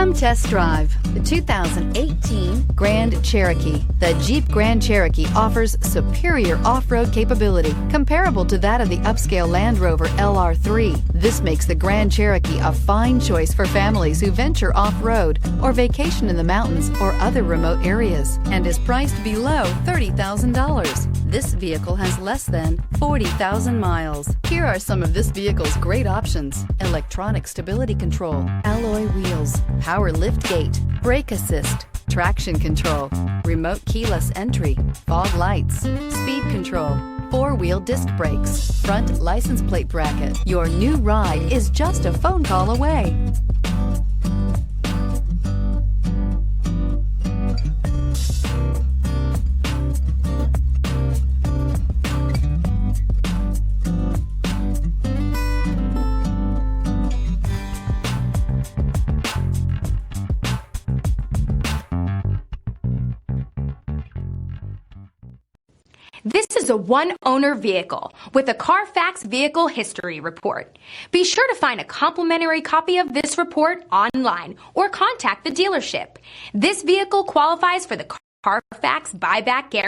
Come test drive the 2018 Grand Cherokee. The Jeep Grand Cherokee offers superior off-road capability comparable to that of the upscale Land Rover LR3. This makes the Grand Cherokee a fine choice for families who venture off-road or vacation in the mountains or other remote areas, and is priced below $30,000. This vehicle has less than 40,000 miles. Here are some of this vehicle's great options: electronic stability control, alloy wheels, power lift gate, brake assist, traction control, remote keyless entry, fog lights, speed control, four-wheel disc brakes, front license plate bracket. Your new ride is just a phone call away. This is a one-owner vehicle with a Carfax Vehicle History Report. Be sure to find a complimentary copy of this report online or contact the dealership. This vehicle qualifies for the Carfax Buyback Guarantee.